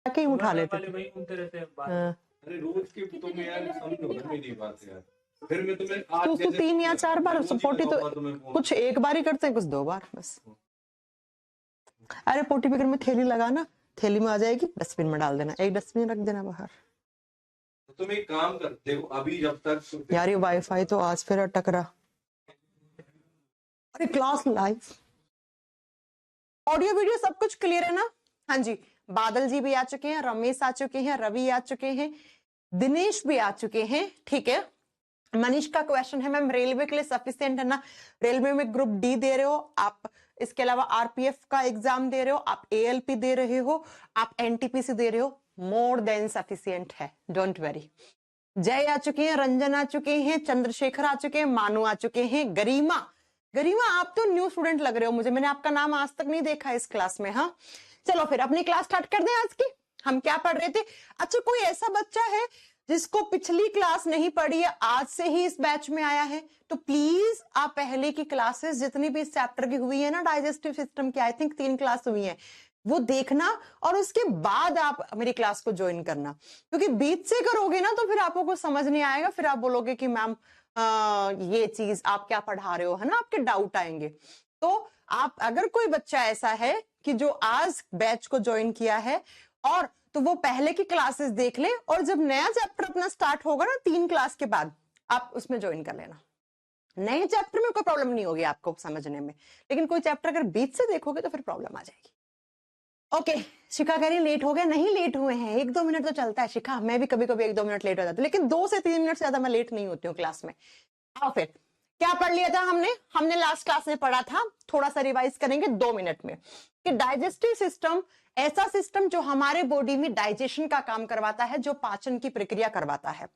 के ही उठा लेते वाले वही घूमते रहते हैं बाहर। हाँ। अरे रोज की तुम यार समझो ना मेरी बात यार। फिर मैं तुम्हें आज तो जैसे 3 या 4 बार रोज ही पोटी तो लगाऊंगा तुम्हें फोन। कुछ एक बार ही करते हैं, कुछ 2 बार बस। अरे पोटी पिकर में थैली लगाना, थैली में आ जाएगी, डस्टबिन में डाल देना, एक डस्टबिन रख देना बाहर। तो तुम एक काम कर, देखो अभी जब तक यार ये वाईफाई तो आज फिर अटक रहा। अरे क्लास लाइव, ऑडियो वीडियो सब कुछ क्लियर है ना? हाँ जी, बादल जी भी आ चुके हैं, रमेश आ चुके हैं, रवि आ चुके हैं, दिनेश भी आ चुके हैं। ठीक है, मनीष का क्वेश्चन है मैम रेलवे के लिए सफिशिएंट है ना? रेलवे में ग्रुप डी दे रहे हो आप, इसके अलावा आरपीएफ का एग्जाम दे रहे हो आप, एएलपी दे रहे हो आप, एनटीपीसी दे रहे हो, मोर देन सफिशिएंट है, डोंट वरी। जय आ चुके हैं, रंजन आ चुके हैं, चंद्रशेखर आ चुके हैं, मानू आ चुके हैं, गरिमा। गरिमा आप तो न्यू स्टूडेंट लग रहे हो मुझे, मैंने आपका नाम आज तक नहीं देखा इस क्लास में। हाँ चलो फिर अपनी क्लास स्टार्ट कर दें। आज की हम क्या पढ़ रहे थे? अच्छा कोई ऐसा बच्चा है जिसको पिछली क्लास नहीं पढ़ी है, आज से ही इस बैच में आया है, तो प्लीज आप पहले की क्लासेस जितनी भी इस चैप्टर की हुई है ना, डाइजेस्टिव सिस्टम की, आई थिंक 3 क्लास हुई है, वो देखना और उसके बाद आप मेरी क्लास को ज्वाइन करना, क्योंकि बीच से करोगे ना तो फिर आपको कुछ समझ नहीं आएगा, फिर आप बोलोगे कि मैम ये चीज आप क्या पढ़ा रहे हो, है ना, आपके डाउट आएंगे। तो आप अगर कोई बच्चा ऐसा है कि जो आज बैच को ज्वाइन किया है और तो वो पहले की क्लासेस देख ले, और जब नया चैप्टर अपना स्टार्ट होगा ना 3 क्लास के बाद, आप उसमें ज्वाइन कर लेना। नए चैप्टर में कोई प्रॉब्लम नहीं होगी आपको समझने में, लेकिन कोई चैप्टर अगर बीच से देखोगे तो फिर प्रॉब्लम आ जाएगी। ओके, शिखा कह रही लेट हो गया, नहीं लेट हुए हैं, 1-2 मिनट तो चलता है शिखा, मैं भी कभी कभी 1-2 मिनट लेट हो जाती हूँ, लेकिन 2 से 3 मिनट से ज्यादा मैं लेट नहीं होती हूँ क्लास में। आओ फिर क्या पढ़ लिया था हमने लास्ट क्लास में पढ़ा था, थोड़ा सा रिवाइज करेंगे 2 मिनट में, कि डाइजेस्टिव सिस्टम ऐसा सिस्टम जो हमारे बॉडी में डाइजेशन का काम करवाता है, जो पाचन की प्रक्रिया करवाता है।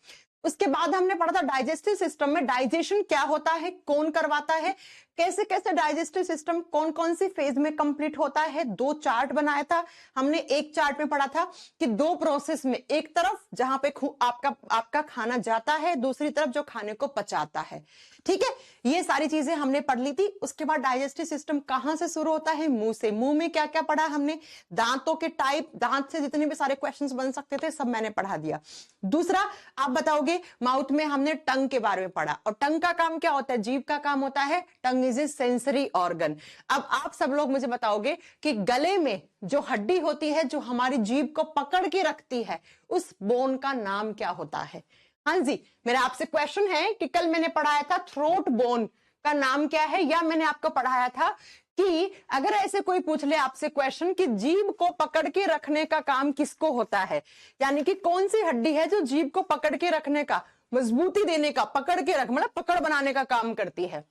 उसके बाद हमने पढ़ा था डाइजेस्टिव सिस्टम में डाइजेशन क्या होता है, कौन करवाता है, कैसे कैसे डाइजेस्टिव सिस्टम कौन कौन सी फेज में कंप्लीट होता है। 2 चार्ट बनाया था हमने। एक चार्ट में पढ़ा था कि 2 प्रोसेस में, एक तरफ जहां पे आपका खाना जाता है, दूसरी तरफ जो खाने को पचाता है। ठीक है, ये सारी चीजें हमने पढ़ ली थी। उसके बाद डाइजेस्टिव सिस्टम कहां से शुरू होता है? मुंह से। मुंह में क्या क्या पढ़ा हमने? दांतों के टाइप, दांत से जितने भी सारे क्वेश्चंस बन सकते थे सब मैंने पढ़ा दिया। दूसरा आप बताओगे, माउथ में हमने टंग के बारे में पढ़ा, और टंग का काम क्या होता है? जीभ का काम होता है, tongue is a sensory organ. अब आप सब लोग मुझे बताओगे कि गले में जो हड्डी होती है जो हमारी जीभ को पकड़ के रखती है, उस बोन का नाम क्या होता है? हाँ जी, मेरा आपसे क्वेश्चन है कि कल मैंने पढ़ाया था थ्रोट बोन का नाम क्या है, या मैंने आपको पढ़ाया था कि अगर ऐसे कोई पूछ ले आपसे क्वेश्चन कि जीभ को पकड़ के रखने का काम किसको होता है, यानी कि कौन सी हड्डी है जो जीभ को पकड़ के रखने का, मजबूती देने का, पकड़ के रख मतलब पकड़ बनाने का काम करती है?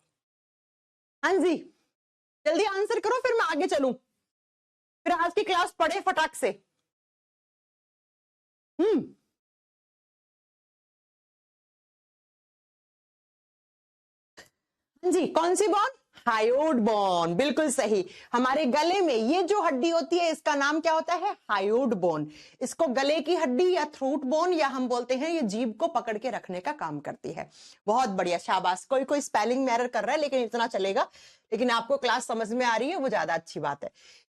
हाँ जी, जल्दी आंसर करो फिर मैं आगे चलूं, फिर आज की क्लास पढ़े फटाक से। जी, कौन सी बोन? हायोड बोन, बिल्कुल सही। हमारे गले में ये जो हड्डी होती है इसका नाम क्या होता है? Hyoid bone. इसको गले की हड्डी या थ्रोट बोन या हम बोलते हैं, ये जीभ को पकड़ के रखने का काम करती है। बहुत बढ़िया, शाबाश। कोई कोई स्पेलिंग में एरर कर रहा है लेकिन इतना चलेगा, लेकिन आपको क्लास समझ में आ रही है, वो ज्यादा अच्छी बात है।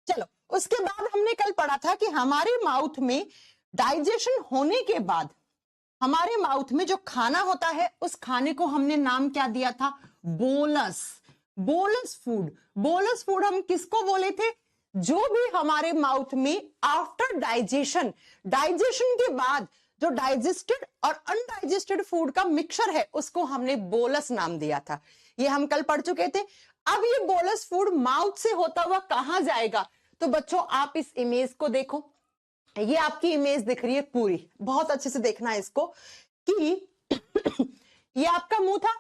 चलो, उसके बाद हमने कल पढ़ा था कि हमारे माउथ में डाइजेशन होने के बाद हमारे माउथ में जो खाना होता है उस खाने को हमने नाम क्या दिया था? Bolus. Bolus food. Bolus food हम किसको बोले थे? जो भी हमारे माउथ में आफ्टर डाइजेशन, डाइजेशन के बाद जो डाइजेस्टेड और अनडाइजेस्टेड फूड का मिक्सचर है उसको हमने बोलस नाम दिया था। ये हम कल पढ़ चुके थे। अब ये बोलस फूड माउथ से होता हुआ कहां जाएगा? तो बच्चों आप इस इमेज को देखो, ये आपकी इमेज दिख रही है पूरी, बहुत अच्छे से देखना है इसको कि ये आपका मुंह था,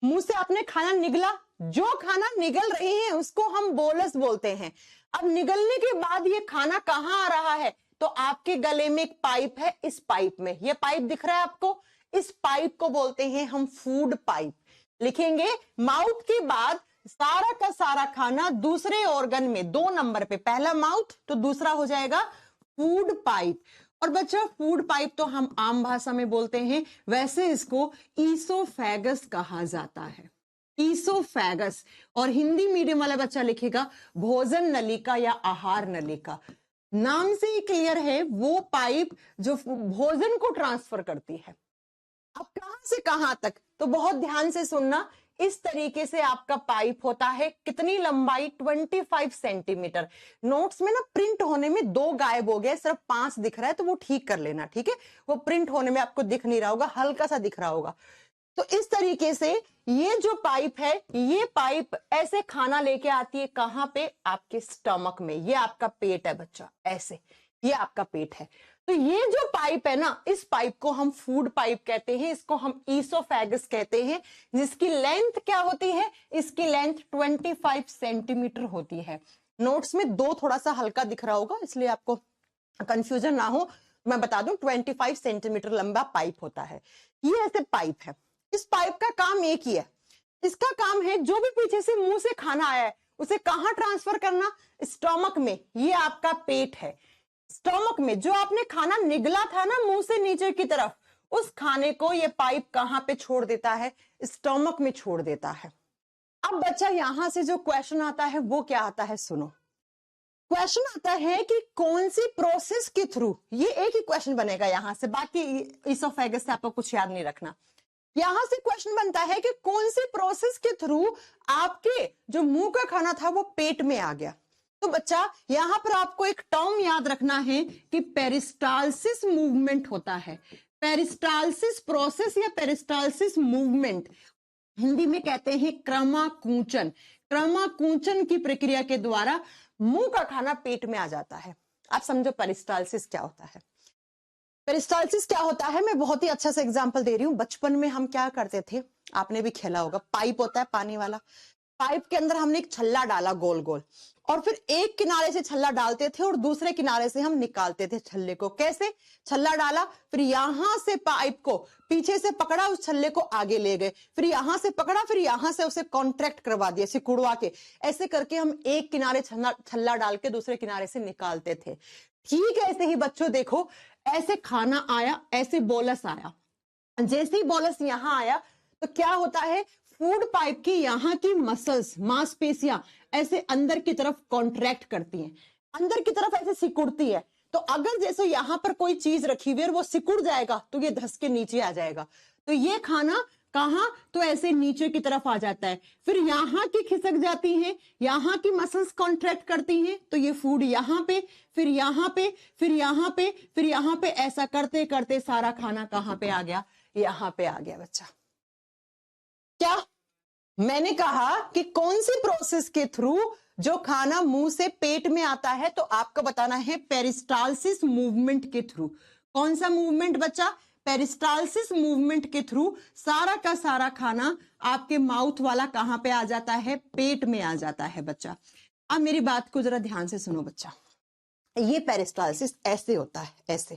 मुंह से आपने खाना निगला, जो खाना निगल रहे हैं उसको हम बोलस बोलते हैं। अब निगलने के बाद ये खाना कहां आ रहा है? तो आपके गले में एक पाइप है, इस पाइप में, ये पाइप दिख रहा है आपको, इस पाइप को बोलते हैं हम फूड पाइप। लिखेंगे माउथ के बाद सारा का सारा खाना दूसरे ऑर्गन में 2 नंबर पे, पहला माउथ तो दूसरा हो जाएगा फूड पाइप। और बच्चा फूड पाइप तो हम आम भाषा में बोलते हैं, वैसे इसको ईसोफेगस कहा जाता है, ईसोफेगस। और हिंदी मीडियम वाला बच्चा लिखेगा भोजन नलिका या आहार नलिका। नाम से ही क्लियर है, वो पाइप जो भोजन को ट्रांसफर करती है। अब कहां से कहां तक, तो बहुत ध्यान से सुनना। इस तरीके से आपका पाइप होता है, कितनी लंबाई, 25 सेंटीमीटर। नोट्स में ना प्रिंट होने में 2 गायब हो गए, सिर्फ 5 दिख रहा है, तो वो ठीक कर लेना, ठीक है। वो प्रिंट होने में आपको दिख नहीं रहा होगा, हल्का सा दिख रहा होगा। तो इस तरीके से ये जो पाइप है, ये पाइप ऐसे खाना लेके आती है, कहां पे, आपके स्टमक में। ये आपका पेट है बच्चा, ऐसे, ये आपका पेट है। तो ये जो पाइप है ना, इस पाइप को हम फूड पाइप कहते हैं, इसको हम ईसोफेगस कहते हैं, जिसकी लेंथ क्या होती है, इसकी लेंथ 25 सेंटीमीटर होती है। नोट्स में 2 थोड़ा सा हल्का दिख रहा होगा, इसलिए आपको कंफ्यूजन ना हो, मैं बता दूं 25 सेंटीमीटर लंबा पाइप होता है। ये ऐसे पाइप है। इस पाइप का काम एक ही है, इसका काम है जो भी पीछे से मुंह से खाना आया है उसे कहां ट्रांसफर करना, स्टमक में। ये आपका पेट है, स्टमक में जो आपने खाना निगला था ना मुंह से नीचे की तरफ, उस खाने को ये पाइप कहां पे छोड़ देता है, स्टमक में छोड़ देता है। अब बच्चा यहां से जो क्वेश्चन आता है वो क्या आता है, सुनो। क्वेश्चन आता है कि कौन सी प्रोसेस के थ्रू, ये एक ही क्वेश्चन बनेगा यहां से, बाकी इसोफेगस से आपको कुछ याद नहीं रखना। यहां से क्वेश्चन बनता है कि कौन सी प्रोसेस के थ्रू आपके जो मुंह का खाना था वो पेट में आ गया। तो बच्चा यहां पर आपको एक टर्म याद रखना है कि पेरिस्टालसिस मूवमेंट होता है। पेरिस्टालसिस प्रोसेस या पेरिस्टालसिस मूवमेंट, हिंदी में कहते हैं क्रमाकूंचन। क्रमाकूंचन की प्रक्रिया के द्वारा मुंह का खाना पेट में आ जाता है। आप समझो पेरिस्टालसिस क्या होता है। पेरिस्टालसिस क्या होता है, मैं बहुत ही अच्छा सा एग्जांपल दे रही हूँ। बचपन में हम क्या करते थे, आपने भी खेला होगा, पाइप होता है पानी वाला, पाइप के अंदर हमने एक छल्ला डाला गोल गोल, और फिर एक किनारे से छल्ला डालते थे और दूसरे किनारे से हम निकालते थे छल्ले को। कैसे, छल्ला डाला, फिर यहां से पाइप को पीछे से पकड़ा, उस छल्ले को आगे ले गए, फिर यहां से पकड़ा, फिर यहां से उसे कॉन्ट्रैक्ट करवा दिया, सिकुड़वा के। ऐसे करके हम एक किनारे छल्ला डाल के दूसरे किनारे से निकालते थे। ठीक ऐसे ही बच्चों देखो, ऐसे खाना आया, ऐसे बोलस आया, जैसे ही बोलस यहां आया तो क्या होता है, फूड पाइप की यहाँ की मसल्स, मांसपेशियां ऐसे अंदर की तरफ कॉन्ट्रैक्ट करती हैं, अंदर की तरफ ऐसे सिकुड़ती है। तो अगर जैसे यहां पर कोई चीज रखी हुई है और वो सिकुड़ जाएगा तो ये धस के नीचे आ जाएगा। तो ये खाना कहां, तो ऐसे नीचे की तरफ आ जाता है, फिर यहाँ की खिसक जाती हैं, यहाँ की मसल्स कॉन्ट्रैक्ट करती हैं, तो ये फूड यहाँ पे, फिर यहाँ पे, फिर यहाँ पे, फिर यहाँ पे, ऐसा करते करते सारा खाना कहां पे आ गया, यहाँ पे आ गया बच्चा। क्या मैंने कहा कि कौन सी प्रोसेस के थ्रू जो खाना मुंह से पेट में आता है, तो आपको बताना है पेरिस्टालसिस मूवमेंट के थ्रू। कौन सा मूवमेंट बच्चा, पेरिस्टालसिस मूवमेंट के थ्रू सारा का सारा खाना आपके माउथ वाला कहां पे आ जाता है, पेट में आ जाता है बच्चा। अब मेरी बात को जरा ध्यान से सुनो बच्चा, ये पेरिस्टालसिस ऐसे होता है, ऐसे।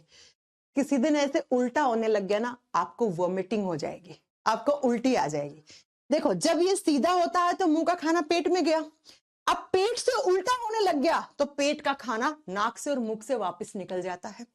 किसी दिन ऐसे उल्टा होने लग गया ना, आपको वॉमिटिंग हो जाएगी, आपको उल्टी आ जाएगी। देखो, जब ये सीधा होता है तो मुंह का खाना पेट में गया, अब पेट से उल्टा होने लग गया तो पेट का खाना नाक से और मुख से वापस निकल जाता है,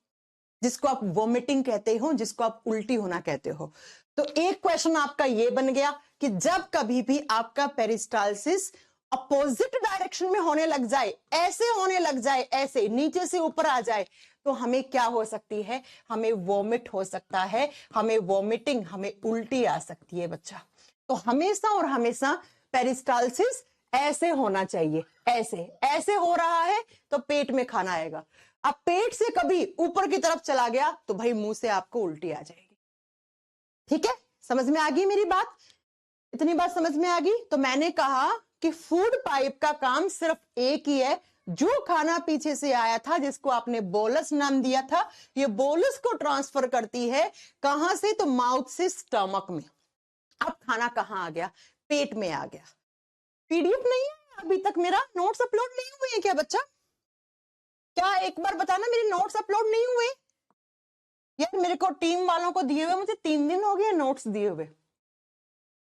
जिसको आप वॉमिटिंग कहते हो, जिसको आप उल्टी होना कहते हो। तो एक क्वेश्चन आपका ये बन गया कि जब कभी भी आपका पेरिस्टालसिस अपोजिट डायरेक्शन में होने लग जाए, ऐसे होने लग जाए, ऐसे नीचे से ऊपर आ जाए, तो हमें क्या हो सकती है, हमें वॉमिट हो सकता है, हमें वॉमिटिंग, हमें उल्टी आ सकती है बच्चा। तो हमेशा और हमेशा पेरिस्टालसिस ऐसे होना चाहिए, ऐसे ऐसे हो रहा है तो पेट में खाना आएगा। अब पेट से कभी ऊपर की तरफ चला गया तो भाई मुंह से आपको उल्टी आ जाएगी। ठीक है, समझ में आ गई मेरी बात, इतनी बात समझ में आ गई। तो मैंने कहा कि फूड पाइप का काम सिर्फ एक ही है, जो खाना पीछे से आया था, जिसको आपने बोलस नाम दिया था, ये बोलस को ट्रांसफर करती है कहां से, तो माउथ से स्टमक में। अब खाना कहां आ गया, पेट में आ गया। पीडीएफ नहीं है अभी तक, मेरा नोट्स अपलोड नहीं हुए हैं क्या बच्चा, क्या एक बार बताना, मेरे नोट्स अपलोड नहीं हुए यार। मेरे को टीम वालों को दिए हुए मुझे 3 दिन हो गए नोट्स दिए हुए,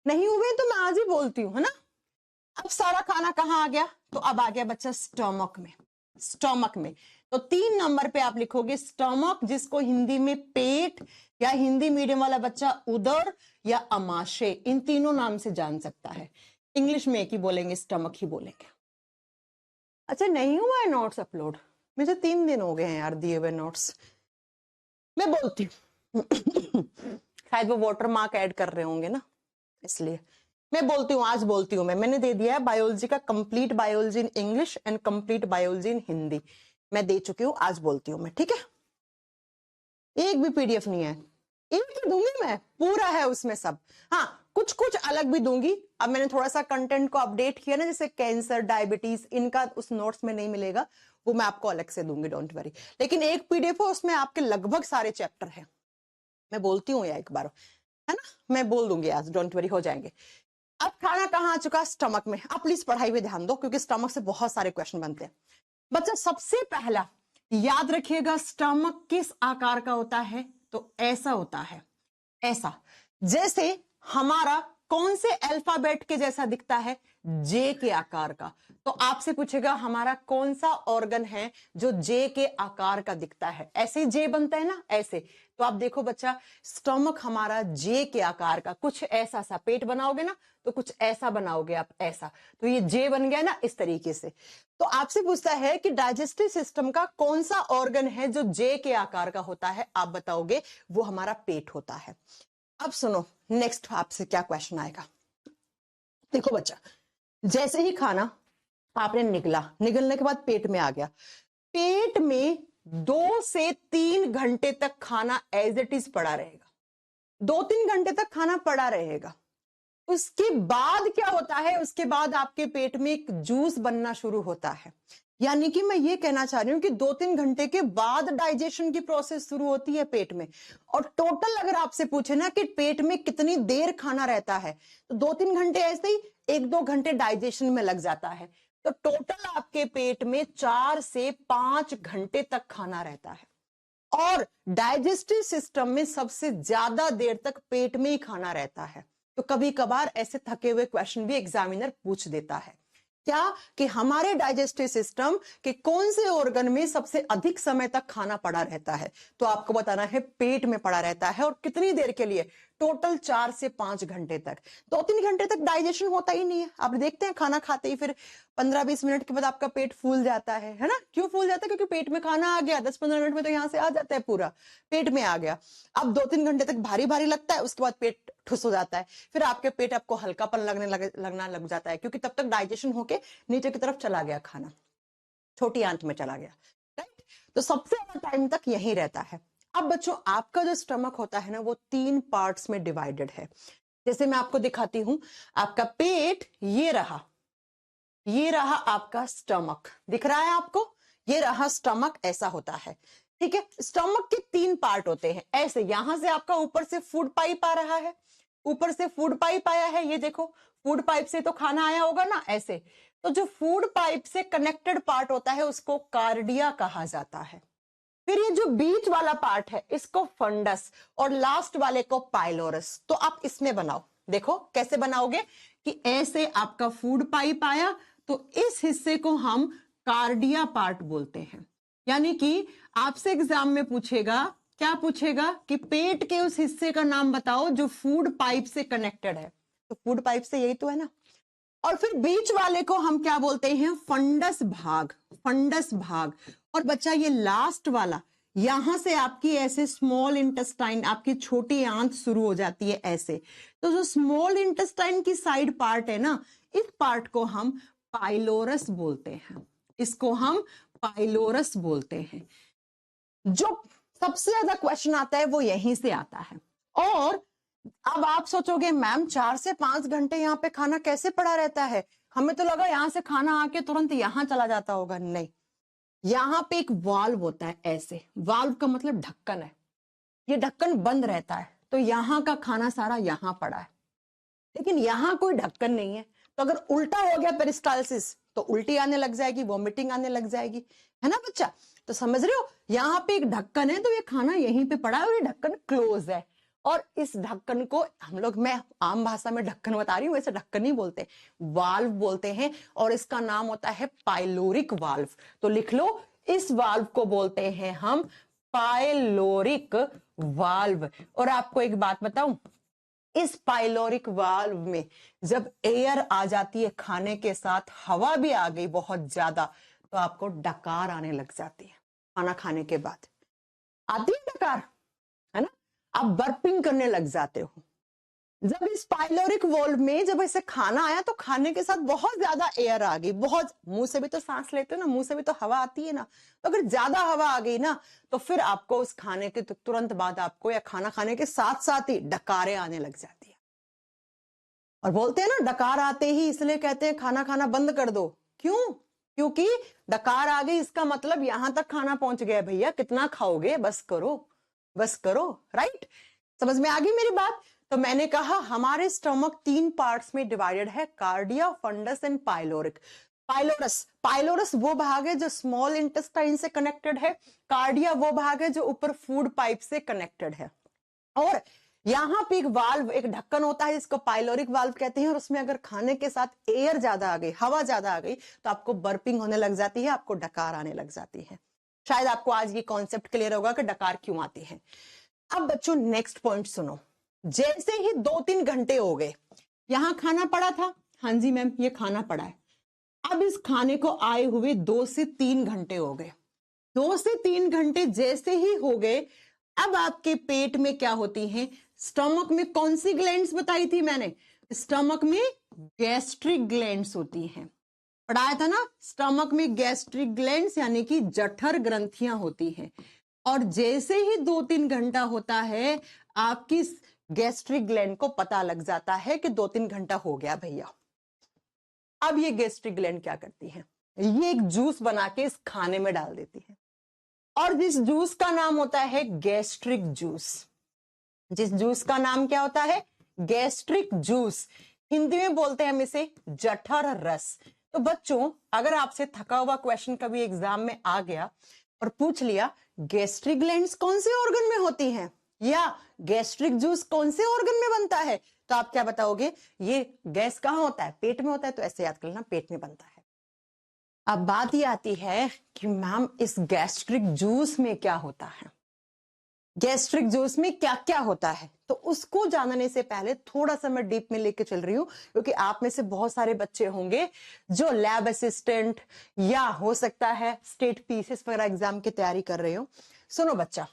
नहीं हुए तो मैं आज ही बोलती हूँ, है ना। अब सारा खाना कहां आ गया, तो अब आ गया बच्चा स्टमक में। स्टमक में तो 3 नंबर पे आप लिखोगे स्टमक, जिसको हिंदी में पेट, या हिंदी मीडियम वाला बच्चा उदर या अमाशय, इन तीनों नाम से जान सकता है। इंग्लिश में एक ही बोलेंगे, स्टमक ही बोलेंगे। अच्छा, नहीं हुआ है नोट्स अपलोड, मुझे 3 दिन हो गए हैं यार दिए हुए नोट्स। मैं बोलती हूँ शायद वो वाटर मार्क ऐड कर रहे होंगे ना, इसलिए मैं बोलती हूँ, आज बोलती हूँ। मैंने दे दिया है बायोलॉजी का complete biology in English and complete biology in Hindi, मैं दे चुकी हूँ, आज बोलती हूँ मैं, ठीक है। एक भी पीडीएफ नहीं है, एक ही दूंगी मैं, पूरा है उसमें सब। हाँ, कुछ कुछ अलग भी दूंगी। अब मैंने थोड़ा सा कंटेंट को अपडेट किया ना, जैसे कैंसर, डायबिटीज, इनका उस नोट्स में नहीं मिलेगा, वो मैं आपको अलग से दूंगी, डोंट वरी। लेकिन एक पीडीएफ है, उसमें आपके लगभग सारे चैप्टर हैं। मैं बोलती हूँ या एक बार, है ना, मैं बोल दूंगी आज, डोंट वरी, हो जाएंगे। अब खाना कहाँ आ चुका? स्टमक में। आप प्लीज पढ़ाई पे ध्यान दो, क्योंकि स्टमक से बहुत सारे क्वेश्चन बनते हैं। बच्चा सबसे पहला याद रखिएगा, स्टमक किस आकार का होता है? तो ऐसा होता है, ऐसा, जैसे हमारा कौन से अल्फाबेट के जैसा दिखता है? जे के आकार का। तो आपसे पूछेगा हमारा कौन सा ऑर्गन है जो जे के आकार का दिखता है? ऐसे जे बनता है ना, ऐसे। तो आप देखो बच्चा, स्टमक हमारा जे के आकार का, कुछ ऐसा सा पेट बनाओगे ना तो कुछ ऐसा बनाओगे आप, ऐसा, तो ये जे बन गया ना, इस तरीके से। तो आपसे पूछता है कि डाइजेस्टिव सिस्टम का कौन सा ऑर्गन है जो जे के आकार का होता है? आप बताओगे वो हमारा पेट होता है। अब सुनो, नेक्स्ट आपसे क्या क्वेश्चन आएगा। देखो बच्चा, जैसे ही खाना आपने निगलने के बाद पेट में आ गया, पेट में 2 से 3 घंटे तक खाना एज इट इज पड़ा रहेगा। 2-3 घंटे तक खाना पड़ा रहेगा। उसके बाद क्या होता है? उसके बाद आपके पेट में एक जूस बनना शुरू होता है। यानी कि मैं ये कहना चाह रही हूं कि 2-3 घंटे के बाद डाइजेशन की प्रोसेस शुरू होती है पेट में। और टोटल अगर आपसे पूछे ना कि पेट में कितनी देर खाना रहता है, तो 2-3 घंटे ऐसे ही, 1-2 घंटे डाइजेशन में लग जाता है। तो टोटल आपके पेट में 4 से 5 घंटे तक खाना रहता है। और डाइजेस्टिव सिस्टम में सबसे ज्यादा देर तक पेट में ही खाना रहता है। तो कभी कभार ऐसे थके हुए क्वेश्चन भी एग्जामिनर पूछ देता है, क्या कि हमारे डाइजेस्टिव सिस्टम के कौन से ऑर्गन में सबसे अधिक समय तक खाना पड़ा रहता है? तो आपको बताना है पेट में पड़ा रहता है, और कितनी देर के लिए? टोटल 4 से 5 घंटे तक। 2-3 घंटे तक डाइजेशन होता ही नहीं है। आप देखते हैं खाना खाते ही फिर 15-20 मिनट के बाद आपका पेट फूल जाता है ना? क्यों फूल जाता है? क्योंकि पेट में खाना आ गया, 10-15 मिनट में तो यहां से आ जाता है, पूरा पेट में आ गया। अब 2-3 घंटे तक भारी भारी लगता है, उसके बाद पेट ठुस हो जाता है, फिर आपके पेट आपको हल्कापन लगना लग जाता है, क्योंकि तब तक डाइजेशन होके नीचे की तरफ चला गया, खाना छोटी आंत में चला गया, राइट? तो सबसे ज्यादा टाइम तक यही रहता है। अब बच्चों, आपका जो स्टमक होता है ना, वो 3 पार्ट्स में डिवाइडेड है। जैसे मैं आपको दिखाती हूं, आपका पेट ये रहा, ये रहा आपका स्टमक, दिख रहा है आपको? ये रहा स्टमक, ऐसा होता है, ठीक है। स्टमक के 3 पार्ट होते हैं, ऐसे। यहां से आपका ऊपर से फूड पाइप आ रहा है, ऊपर से फूड पाइप आया है, ये देखो, फूड पाइप से तो खाना आया होगा ना, ऐसे। तो जो फूड पाइप से कनेक्टेड पार्ट होता है उसको कार्डिया कहा जाता है। फिर ये जो बीच वाला पार्ट है इसको फंडस, और लास्ट वाले को पाइलोरस। तो आप इसमें बनाओ, देखो कैसे बनाओगे कि ऐसे आपका फूड पाइप आया, तो इस हिस्से को हम कार्डिया पार्ट बोलते हैं। यानी कि आपसे एग्जाम में पूछेगा, क्या पूछेगा कि पेट के उस हिस्से का नाम बताओ जो फूड पाइप से कनेक्टेड है। तो फूड पाइप से यही तो है ना। और फिर बीच वाले को हम क्या बोलते हैं? फंडस भाग, फंडस भाग। और बच्चा ये लास्ट वाला, यहां से आपकी ऐसे स्मॉल इंटेस्टाइन, आपकी छोटी आंत शुरू हो जाती है, ऐसे। तो जो स्मॉल इंटेस्टाइन की साइड पार्ट है ना, इस पार्ट को हम पाइलोरस बोलते हैं, इसको हम पाइलोरस बोलते हैं। जो सबसे ज्यादा क्वेश्चन आता है वो यहीं से आता है। और अब आप सोचोगे मैम 4 से 5 घंटे यहाँ पे खाना कैसे पड़ा रहता है? हमें तो लगा यहाँ से खाना आके तुरंत यहाँ चला जाता होगा। नहीं, यहाँ पे एक वाल्व होता है, ऐसे। वाल्व का मतलब ढक्कन है, ये ढक्कन बंद रहता है, तो यहाँ का खाना सारा यहाँ पड़ा है। लेकिन यहाँ कोई ढक्कन नहीं है, तो अगर उल्टा हो गया पेरिस्टालसिस, तो उल्टी आने लग जाएगी, वॉमिटिंग आने लग जाएगी, है ना बच्चा? तो समझ रहे हो, यहाँ पे एक ढक्कन है, तो ये खाना यहीं पे पड़ा है, और ये ढक्कन क्लोज है। और इस ढक्कन को हम लोग, मैं आम भाषा में ढक्कन बता रही हूँ, वैसे ढक्कन नहीं बोलते, वाल्व बोलते हैं, और इसका नाम होता है पाइलोरिक वाल्व। तो लिख लो, इस वाल्व को बोलते हैं हम पाइलोरिक वाल्व। और आपको एक बात बताऊं, इस पाइलोरिक वाल्व में जब एयर आ जाती है खाने के साथ, हवा भी आ गई बहुत ज्यादा, तो आपको डकार आने लग जाती है। खाना खाने के बाद आती है डकार, है ना, आप बर्पिंग करने लग जाते हो। जब इस पाइलोरिक वॉल्व में जब ऐसे खाना आया तो खाने के साथ बहुत ज्यादा एयर आ गई, बहुत, मुंह से भी तो सांस लेते हो ना, मुंह से भी तो हवा आती है ना, तो अगर ज्यादा हवा आ गई ना तो फिर आपको उस खाने के तुरंत बाद आपको या खाना खाने के साथ साथ ही डकारें आने लग जाती है। और बोलते हैं ना डकार आते ही इसलिए कहते हैं खाना खाना बंद कर दो। क्यों? क्योंकि डकार आ गई, इसका मतलब यहां तक खाना पहुंच गया भैया, कितना खाओगे, बस करो बस करो। राइट, समझ में आ गई मेरी बात? तो मैंने कहा हमारे स्टमक 3 पार्ट्स में डिवाइडेड है, cardia, fundus and pyloric. Pylorus, pylorus वो भाग है जो स्मॉल इंटेस्टाइन से कनेक्टेड है, कार्डिया वो भाग है जो ऊपर फूड पाइप से कनेक्टेड है। और यहां पे एक वाल्व, एक ढक्कन होता है जिसको पाइलोरिक वाल्व कहते हैं, और उसमें अगर खाने के साथ एयर ज्यादा आ गई, हवा ज्यादा आ गई, तो आपको बर्पिंग होने लग जाती है, आपको डकार आने लग जाती है। शायद आपको आज ये कॉन्सेप्ट क्लियर होगा कि डकार क्यों आती है। अब बच्चों नेक्स्ट पॉइंट सुनो। जैसे ही 2-3 घंटे हो गए, यहां खाना पड़ा था, हाँ जी मैम ये खाना पड़ा है, अब इस खाने को आए हुए 2 से 3 घंटे हो गए। 2 से 3 घंटे जैसे ही हो गए, अब आपके पेट में क्या होती हैं? स्टमक में कौन सी ग्लैंड्स बताई थी मैंने? स्टमक में गैस्ट्रिक ग्लैंड्स होती हैं, पढ़ाया था ना, स्टमक में गैस्ट्रिक ग्लैंड्स यानी कि जठर ग्रंथियां होती हैं। और जैसे ही 2-3 घंटा होता है, आपकी गैस्ट्रिक ग्लैंड को पता लग जाता है कि 2-3 घंटा हो गया भैया। अब ये गैस्ट्रिक ग्लैंड क्या करती है? ये एक जूस बना के इस खाने में डाल देती है, और जिस जूस का नाम होता है गैस्ट्रिक जूस। जिस जूस का नाम क्या होता है? Gastric juice. हिंदी में बोलते हैं हम इसे जठर रस। तो बच्चों अगर आपसे थका हुआ क्वेश्चन कभी एग्जाम में आ गया और पूछ लिया गैस्ट्रिक ग्लैंड्स कौन से ऑर्गन में होती हैं, या गैस्ट्रिक जूस कौन से ऑर्गन में बनता है, तो आप क्या बताओगे? ये गैस कहां होता है? पेट में होता है। तो ऐसे याद कर लेना, पेट में बनता है। अब बात ये आती है कि मैम इस गैस्ट्रिक जूस में क्या होता है, गैस्ट्रिक जूस में क्या क्या होता है? तो उसको जानने से पहले थोड़ा सा मैं डीप में लेके चल रही हूं, क्योंकि आप में से बहुत सारे बच्चे होंगे जो लैब असिस्टेंट या हो सकता है स्टेट पीसीएस वगैरह एग्जाम की तैयारी कर रहे हो। सुनो बच्चा,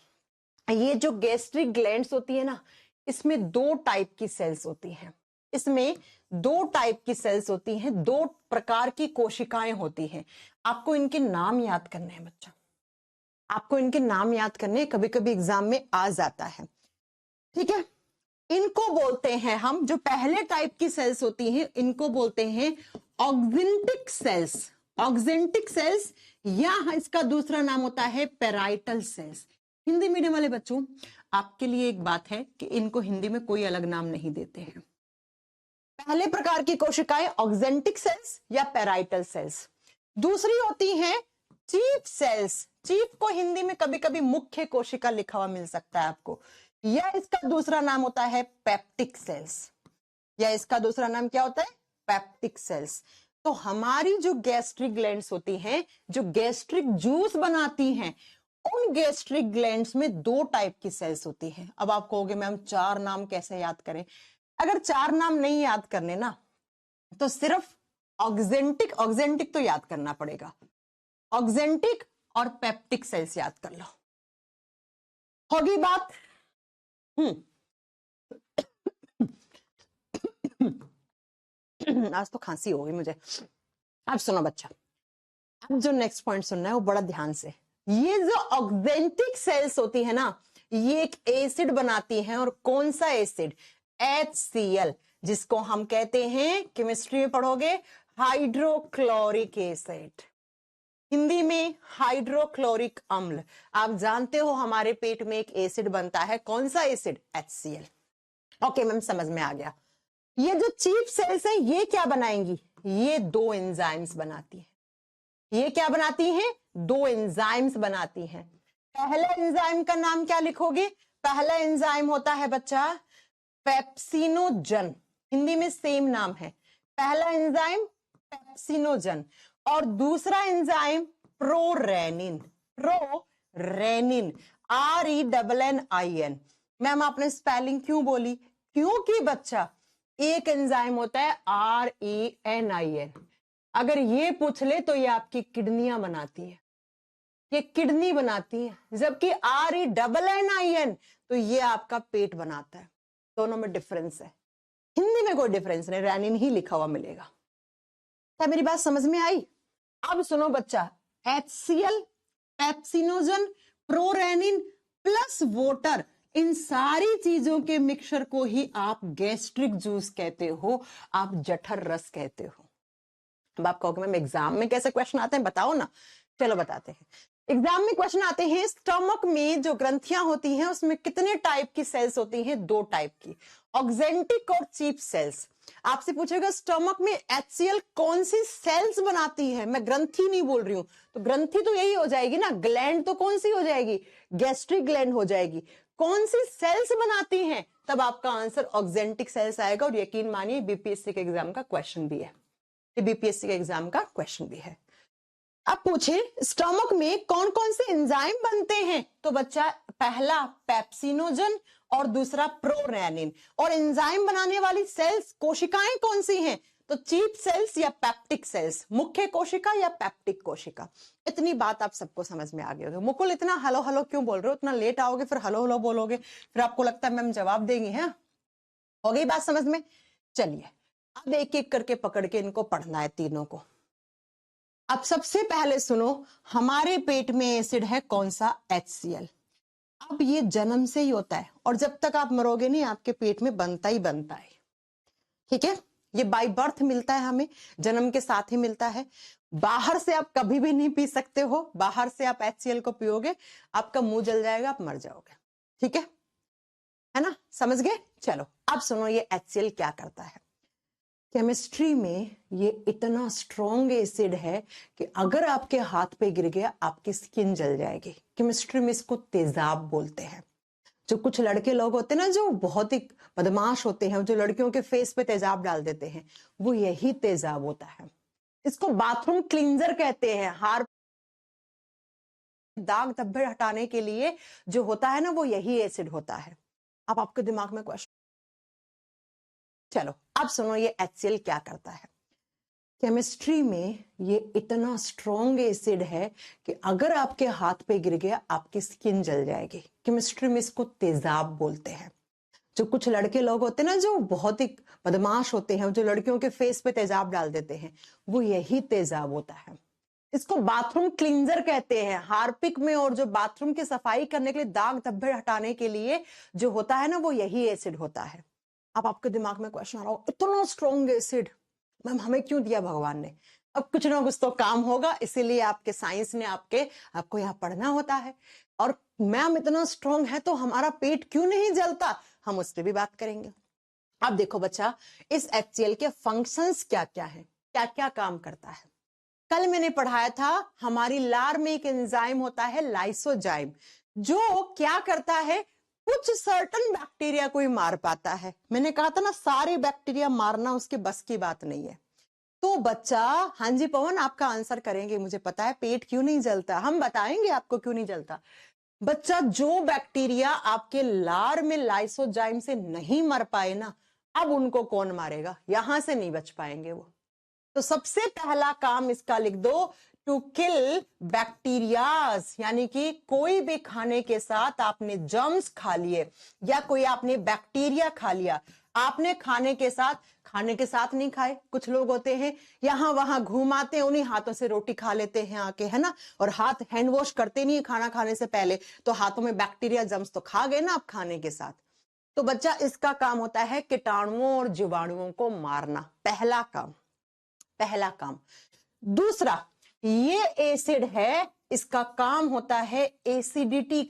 ये जो गैस्ट्रिक ग्लैंड्स होती है ना, इसमें 2 टाइप की सेल्स होती हैं। इसमें 2 टाइप की सेल्स होती हैं, 2 प्रकार की कोशिकाएं होती हैं। आपको इनके नाम याद करने हैं बच्चा, आपको इनके नाम याद करने, कभी कभी एग्जाम में आ जाता है, ठीक है। इनको बोलते हैं हम, जो पहले टाइप की सेल्स होती हैं इनको बोलते हैं ऑक्जेंटिक सेल्स। ऑक्जेंटिक सेल्स, या इसका दूसरा नाम होता है पेराइटल सेल्स। हिंदी मीडियम वाले बच्चों आपके लिए एक बात है कि इनको हिंदी में कोई अलग नाम नहीं देते हैं। पहले प्रकार की कोशिकाएं ऑक्जेंटिक सेल्स या पेराइटल सेल्स। दूसरी होती हैं चीफ सेल्स। चीफ को हिंदी में कभी कभी मुख्य कोशिका लिखा हुआ मिल सकता है आपको, या इसका दूसरा नाम होता है पेप्टिक सेल्स, या इसका दूसरा नाम क्या होता है? Peptic cells. तो हमारी जो गैस्ट्रिक ग्लैंड्स होती हैं, जो गैस्ट्रिक जूस बनाती हैं, उन गैस्ट्रिक ग्लैंड्स में 2 टाइप की सेल्स होती हैं। अब आप कहोगे मैम 4 नाम कैसे याद करें? अगर 4 नाम नहीं याद करने ना, तो सिर्फ ऑक्जेंटिक, ऑक्जेंटिक तो याद करना पड़ेगा, ऑक्जेंटिक और पेप्टिक सेल्स याद कर लो, होगी बात? आज तो खांसी हो गई मुझे। अब सुनो बच्चा, अब जो नेक्स्ट पॉइंट सुनना है वो बड़ा ध्यान से। ये जो ऑक्जेंटिक सेल्स होती है ना, ये एक एसिड बनाती हैं, और कौन सा एसिड? HCl, जिसको हम कहते हैं, केमिस्ट्री में पढ़ोगे, हाइड्रोक्लोरिक एसिड, हिंदी में हाइड्रोक्लोरिक अम्ल। आप जानते हो हमारे पेट में एक एसिड बनता है, कौन सा एसिड? HCl। ओके मैम समझ में आ गया। ये जो चीफ सेल्स हैं ये क्या बनाएंगी? ये 2 एंजाइम्स बनाती हैं। ये क्या बनाती हैं? 2 एंजाइम्स बनाती हैं। पहला एंजाइम का नाम क्या लिखोगे? पहला एंजाइम होता है बच्चा पेप्सिनोजन, हिंदी में सेम नाम है, पहला एंजाइम पेप्सिनोजन, और दूसरा enzyme prorenin. Prorenin, RENNIN। Ma'am आपने स्पेलिंग क्यों बोली? क्योंकि बच्चा एक एंजाइम होता है RENIN, अगर ये पूछ ले तो ये आपकी किडनियां बनाती है, ये किडनी बनाती है, जबकि RENNIN तो ये आपका पेट बनाता है। दोनों में डिफरेंस है। हिंदी में कोई डिफरेंस नहीं, रैनिन ही लिखा हुआ मिलेगा। क्या मेरी बात समझ में आई? अब सुनो बच्चा, HCl, pepsinogen, prorenin plus water, इन सारी चीजों के मिक्सचर को ही आप गैस्ट्रिक जूस कहते हो, आप जठर रस कहते हो। अब आप कहोगे मैम एग्जाम में कैसे क्वेश्चन आते हैं, बताओ ना। चलो बताते हैं। एग्जाम में क्वेश्चन आते हैं, स्टमक में जो ग्रंथियां होती हैं उसमें कितने टाइप की सेल्स होती हैं? 2 टाइप की, ऑक्जेंटिक और चीप सेल्स। आपसे पूछेगा स्टमक में HCl कौन सी सेल्स बनाती है, मैं ग्रंथि नहीं बोल रही हूं, तो ग्रंथि तो यही हो जाएगी ना, ग्लैंड तो कौन सी हो जाएगी? गैस्ट्रिक ग्लैंड हो जाएगी। कौन सी सेल्स बनाती हैं? तब आपका आंसर ऑक्जेंटिक सेल्स आएगा। और यकीन मानिए BPSC के एग्जाम का क्वेश्चन भी है, BPSC के एग्जाम का क्वेश्चन भी है। अब पूछे स्टमक में कौन कौन से एंजाइम बनते हैं, तो बच्चा पहला पेप्सिनोजन और दूसरा प्रोरेनिन। और एंजाइम बनाने वाली सेल्स, कोशिकाएं कौन सी हैं? तो चीप सेल्स या पेप्टिक सेल्स, मुख्य कोशिका या पेप्टिक कोशिका। इतनी बात आप सबको समझ में आ गई होगी। मुकुल इतना हलो हलो क्यों बोल रहे हो? इतना लेट आओगे फिर हलो हलो बोलोगे, फिर आपको लगता है मैम जवाब देंगी। है हो गई बात समझ में? चलिए अब एक एक करके पकड़ के इनको पढ़ना है तीनों को। अब सबसे पहले सुनो, हमारे पेट में एसिड है कौन सा? HCl। अब ये जन्म से ही होता है और जब तक आप मरोगे नहीं आपके पेट में बनता ही बनता है। ठीक है, ये बाय बर्थ मिलता है हमें, जन्म के साथ ही मिलता है। बाहर से आप कभी भी नहीं पी सकते हो। बाहर से आप HCl को पियोगे आपका मुंह जल जाएगा, आप मर जाओगे। ठीक है ना, समझ गए? चलो अब सुनो ये HCl क्या करता है। केमिस्ट्री में ये इतना स्ट्रॉन्ग एसिड है कि अगर आपके हाथ पे गिर गया आपकी स्किन जल जाएगी। केमिस्ट्री में इसको तेजाब बोलते हैं। जो कुछ लड़के लोग होते हैं ना जो बहुत ही बदमाश होते हैं, जो लड़कियों के फेस पे तेजाब डाल देते हैं, वो यही तेजाब होता है। इसको बाथरूम क्लींजर कहते हैं। हार दाग धब्बे हटाने के लिए जो होता है ना वो यही एसिड होता है। अब आपके दिमाग में क्वेश्चन, चलो अब सुनो ये HCl क्या करता है। केमिस्ट्री में ये इतना स्ट्रॉन्ग एसिड है कि अगर आपके हाथ पे गिर गया आपकी स्किन जल जाएगी। केमिस्ट्री में इसको तेजाब बोलते हैं। जो कुछ लड़के लोग होते हैं ना जो बहुत ही बदमाश होते हैं, जो लड़कियों के फेस पे तेजाब डाल देते हैं, वो यही तेजाब होता है। इसको बाथरूम क्लींजर कहते हैं। हार्पिक में और जो बाथरूम की सफाई करने के लिए, दाग धब्बे हटाने के लिए जो होता है ना वो यही एसिड होता है। अब आपके दिमाग में क्वेश्चन आ रहा हो, इतना स्ट्रॉन्ग एसिड मैम हमें क्यों दिया भगवान ने? अब कुछ ना कुछ तो काम होगा, इसीलिए आपके साइंस ने आपको यहाँ पढ़ना होता है। और मैम इतना स्ट्रॉन्ग है तो हमारा पेट क्यों नहीं जलता, हम उस पर भी बात करेंगे। अब देखो बच्चा, इस HCl के फंक्शंस क्या क्या है, क्या क्या काम करता है। कल मैंने पढ़ाया था हमारी लार में एक एंजाइम होता है लाइसोजाइम, जो क्या करता है, कुछ सर्टन बैक्टीरिया को ही मार पाता है। मैंने कहा था ना सारे बैक्टीरिया मारना उसके बस की बात नहीं है। तो बच्चा, हाँ जी पवन आपका आंसर करेंगे, मुझे पता है पेट क्यों नहीं जलता, हम बताएंगे आपको क्यों नहीं जलता। बच्चा, जो बैक्टीरिया आपके लार में लाइसोजाइम से नहीं मर पाए ना, अब उनको कौन मारेगा? यहां से नहीं बच पाएंगे वो। तो सबसे पहला काम इसका लिख दो, टू किल बैक्टीरियाज। यानी कि कोई भी खाने के साथ आपने जर्म्स खा लिए या कोई आपने बैक्टीरिया खा लिया, आपने खाने के साथ नहीं खाए। कुछ लोग होते हैं यहां वहां घूम आते हैं, उन्हीं हाथों से रोटी खा लेते हैं आके, है ना, और हाथ हैंड वॉश करते नहीं खाना खाने से पहले, तो हाथों में बैक्टीरिया जर्म्स तो खा गए ना आप खाने के साथ। तो बच्चा इसका काम होता है कीटाणुओं और जीवाणुओं को मारना, पहला काम। दूसरा, ये एसिड है, इसका काम होता है एसिडिटी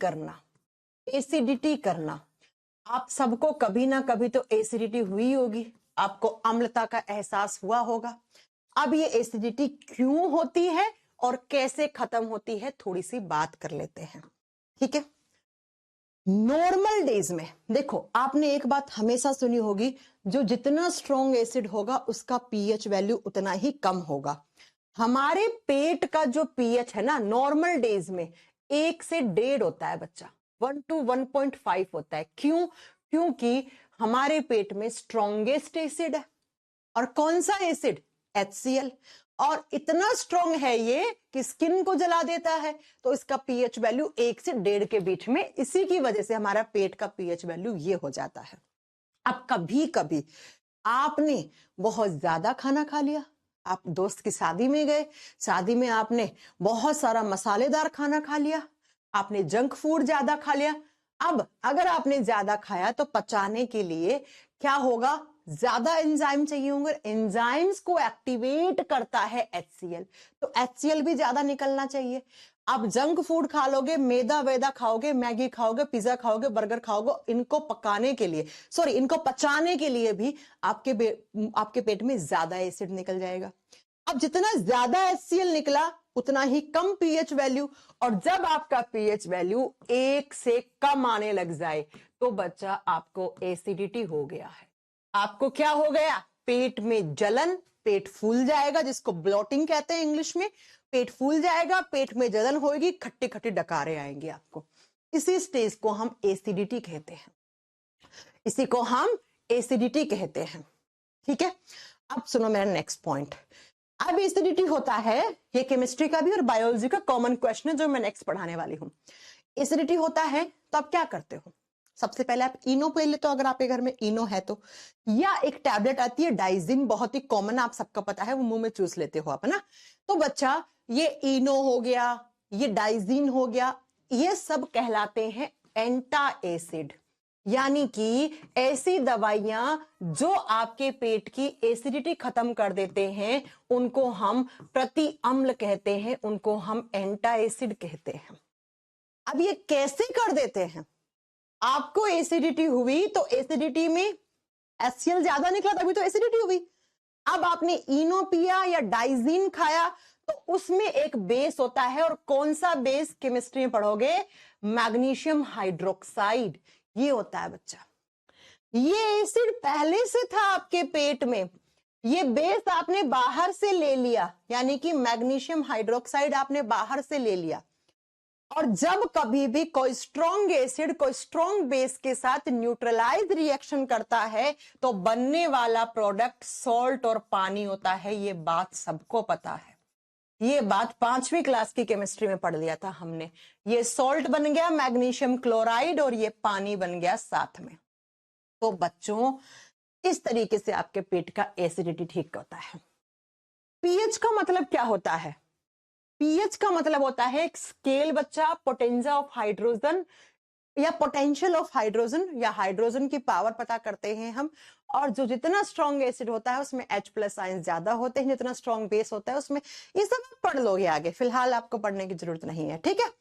करना। आप सबको कभी ना कभी तो एसिडिटी हुई होगी, आपको अम्लता का एहसास हुआ होगा। अब ये एसिडिटी क्यों होती है और कैसे खत्म होती है, थोड़ी सी बात कर लेते हैं। ठीक है, नॉर्मल डेज में देखो, आपने एक बात हमेशा सुनी होगी, जो जितना स्ट्रॉन्ग एसिड होगा उसका पीएच वैल्यू उतना ही कम होगा। हमारे पेट का जो पीएच है ना नॉर्मल डेज में 1 से 1.5 होता है बच्चा, 1 to 1.5 होता है। क्यों? क्योंकि हमारे पेट में स्ट्रॉन्गेस्ट एसिड है। और कौन सा एसिड? HCl। और इतना स्ट्रॉन्ग है ये कि स्किन को जला देता है। तो इसका पीएच वैल्यू 1 से 1.5 के बीच में, इसी की वजह से हमारा पेट का पीएच वैल्यू ये हो जाता है। अब कभी कभी आपने बहुत ज्यादा खाना खा लिया, आप दोस्त की शादी में गए, शादी में आपने बहुत सारा मसालेदार खाना खा लिया, आपने जंक फूड ज्यादा खा लिया। अब अगर आपने ज्यादा खाया तो पचाने के लिए क्या होगा, ज्यादा एंजाइम चाहिए होंगे। एंजाइम्स को एक्टिवेट करता है HCl, तो HCl भी ज्यादा निकलना चाहिए। आप जंक फूड खा लोगे, मैदा वैदा खाओगे, मैगी खाओगे, पिज्जा खाओगे, बर्गर खाओगे, इनको पकाने के लिए, सॉरी, इनको पचाने के लिए भी आपके पेट में ज्यादा एसिड निकल जाएगा। अब जितना ज्यादा HCl निकला उतना ही कम पीएच वैल्यू, और जब आपका पीएच वैल्यू 1 से कम आने लग जाए तो बच्चा आपको एसिडिटी हो गया है। आपको क्या हो गया, पेट में जलन, पेट फूल जाएगा, जिसको ब्लोटिंग कहते हैं इंग्लिश में। पेट फूल जाएगा, पेट में जलन होगी, खट्टी खट्टी डकारे आएंगे आपको। इसी स्टेज को हम एसिडिटी कहते हैं, इसी को हम एसिडिटी कहते हैं। ठीक है, अब सुनो मेरा नेक्स्ट पॉइंट। अब एसिडिटी होता है, ये केमिस्ट्री का भी और बायोलॉजी का कॉमन क्वेश्चन है जो मैं नेक्स्ट पढ़ाने वाली हूं। एसिडिटी होता है तो आप क्या करते हो, सबसे पहले आप इनो पे लेते हो, अगर आपके घर में इनो है तो, या एक टैबलेट आती है डाइजिन, बहुत ही कॉमन, आप सबको पता है, वो मुंह में चूस लेते हो आप, है ना। तो बच्चा ये इनो हो गया, ये डाइजिन हो गया, ये सब कहलाते हैं एंटा एसिड, यानी कि ऐसी दवाइयां जो आपके पेट की एसिडिटी खत्म कर देते हैं उनको हम प्रति अम्ल कहते हैं, उनको हम एंटा एसिड कहते हैं। अब ये कैसे कर देते हैं, आपको एसिडिटी हुई तो एसिडिटी में HCl ज्यादा निकला तभी तो एसिडिटी हुई। अब आपने इनो पिया या डाइजिन खाया तो उसमें एक बेस होता है, और कौन सा बेस केमिस्ट्री में पढ़ोगे, मैग्नीशियम हाइड्रोक्साइड, ये होता है बच्चा। ये एसिड पहले से था आपके पेट में, ये बेस आपने बाहर से ले लिया, यानी कि मैग्नीशियम हाइड्रोक्साइड आपने बाहर से ले लिया। और जब कभी भी कोई स्ट्रॉन्ग एसिड कोई स्ट्रॉन्ग बेस के साथ न्यूट्रलाइज रिएक्शन करता है तो बनने वाला प्रोडक्ट सॉल्ट और पानी होता है। ये बात सबको पता है, ये बात 5वीं क्लास की केमिस्ट्री में पढ़ लिया था हमने। ये सॉल्ट बन गया मैग्नीशियम क्लोराइड और ये पानी बन गया साथ में। तो बच्चों इस तरीके से आपके पेट का एसिडिटी ठीक होता है। पीएच का मतलब क्या होता है, पीएच का मतलब होता है एक स्केल बच्चा, पोटेंजा ऑफ हाइड्रोजन या पोटेंशियल ऑफ हाइड्रोजन, या हाइड्रोजन की पावर पता करते हैं हम। और जो जितना स्ट्रॉन्ग एसिड होता है उसमें H+ आयन ज्यादा होते हैं, जितना स्ट्रॉन्ग बेस होता है उसमें, ये सब आप पढ़ लोगे आगे, फिलहाल आपको पढ़ने की जरूरत नहीं है। ठीक है,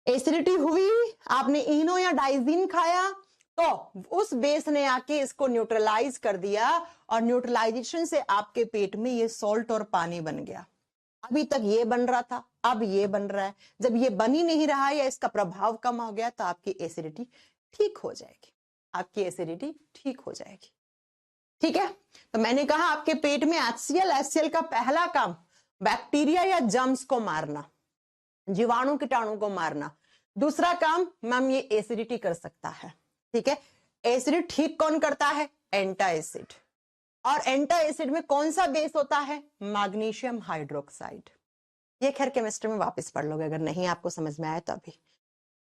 एसिडिटी हुई, आपने इनो या डाइजिन खाया तो उस बेस ने आके इसको न्यूट्रलाइज कर दिया, और न्यूट्रलाइजेशन से आपके पेट में ये सॉल्ट और पानी बन गया। अभी तक ये बन रहा था, अब ये बन रहा है। जब ये बन ही नहीं रहा है या इसका प्रभाव कम हो गया तो आपकी एसिडिटी ठीक हो जाएगी, आपकी एसिडिटी ठीक हो जाएगी। ठीक है, तो मैंने कहा आपके पेट में HCl का पहला काम बैक्टीरिया या जर्म्स को मारना, जीवाणु कीटाणु को मारना। दूसरा काम मैम ये एसिडिटी कर सकता है। ठीक है, एसिडिटी ठीक कौन करता है, एंटा एसिड। और एंटा एसिड में कौन सा बेस होता है, मैग्नीशियम हाइड्रोक्साइड। ये खैर केमिस्ट्री में वापस पढ़ लोगे अगर नहीं आपको समझ में आया तो अभी।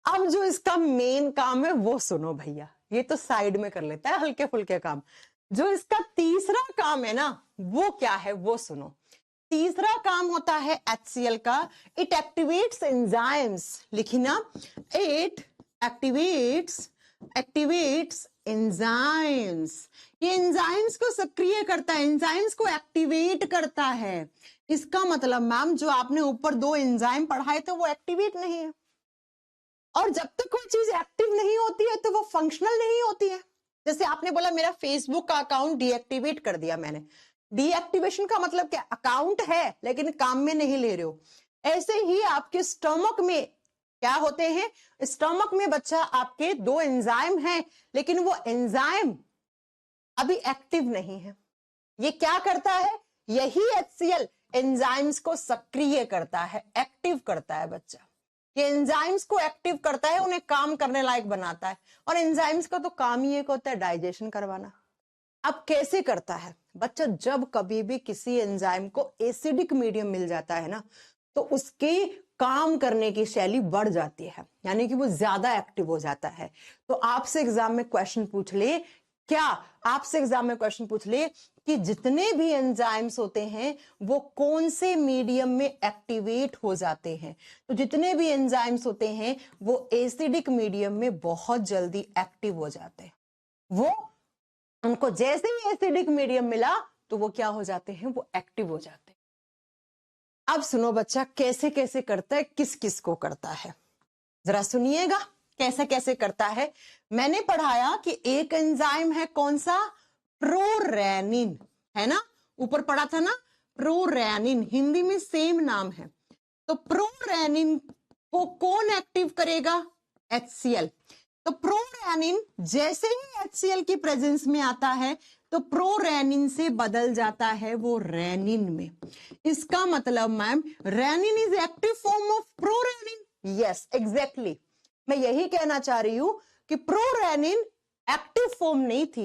अब जो इसका मेन काम है वो सुनो भैया, ये तो साइड में कर लेता है हल्के फुल्के काम। जो इसका तीसरा काम है ना वो क्या है वो सुनो। तीसरा काम होता है HCl का, इट एक्टिवेट्स एंजाइम्स, लिखना, इट एक्टिवेट्स एंजाइम्स। ये एंजाइम्स को सक्रिय करता है, एंजाइम्स को एक्टिवेट करता है। इसका मतलब मैम जो आपने ऊपर 2 एंजाइम पढ़ाए थे वो एक्टिवेट नहीं है, और जब तक कोई चीज एक्टिव नहीं होती है तो वो फंक्शनल नहीं होती है। जैसे आपने बोला मेरा फेसबुक का अकाउंट डीएक्टिवेट कर दिया मैंने, डीएक्टिवेशन का मतलब क्या, अकाउंट है लेकिन काम में नहीं ले रहे हो। ऐसे ही आपके स्टमक में क्या होते हैं, स्टमक में बच्चा आपके 2 एंजाइम हैं लेकिन वो एंजाइम अभी एक्टिव नहीं है। ये क्या करता है, यही HCl एंजाइम्स को सक्रिय करता है, एक्टिव करता है बच्चा। ये एंजाइम्स को एक्टिव करता है, उन्हें काम करने लायक बनाता है। और एंजाइम्स का तो काम ही एक होता है, डाइजेशन करवाना। अब कैसे करता है बच्चा, जब कभी भी किसी एंजाइम को एसिडिक मीडियम मिल जाता है ना, तो उसके काम करने की शैली बढ़ जाती है, यानी कि वो ज्यादा एक्टिव हो जाता है। तो आपसे एग्जाम में क्वेश्चन पूछ ले, क्या आपसे एग्जाम में क्वेश्चन पूछ ले कि जितने भी एंजाइम्स होते हैं वो कौन से मीडियम में एक्टिवेट हो जाते हैं, तो जितने भी एंजाइम्स होते हैं वो एसिडिक मीडियम में बहुत जल्दी एक्टिव हो जाते हैं। वो उनको जैसे ही एसिडिक मीडियम मिला तो वो क्या हो जाते हैं, वो एक्टिव हो जाते हैं। अब सुनो बच्चा, कैसे कैसे करता है, किस किस को करता है, जरा सुनिएगा कैसे कैसे करता है। मैंने पढ़ाया कि एक एंजाइम है कौन सा, प्रोरेनिन, है ना, ऊपर पढ़ा था ना, प्रोरेनिन, हिंदी में सेम नाम है। तो प्रोरेनिन को कौन एक्टिव करेगा, HCl। तो प्रोरेनिन जैसे ही HCl की प्रेजेंस में आता है तो प्रोरेनिन से बदल जाता है वो रेनिन में। इसका मतलब ma'am rennin is active form of prorenin. Yes exactly, मैं यही कहना चाह रही हूं कि प्रोरेनिन एक्टिव फॉर्म नहीं थी,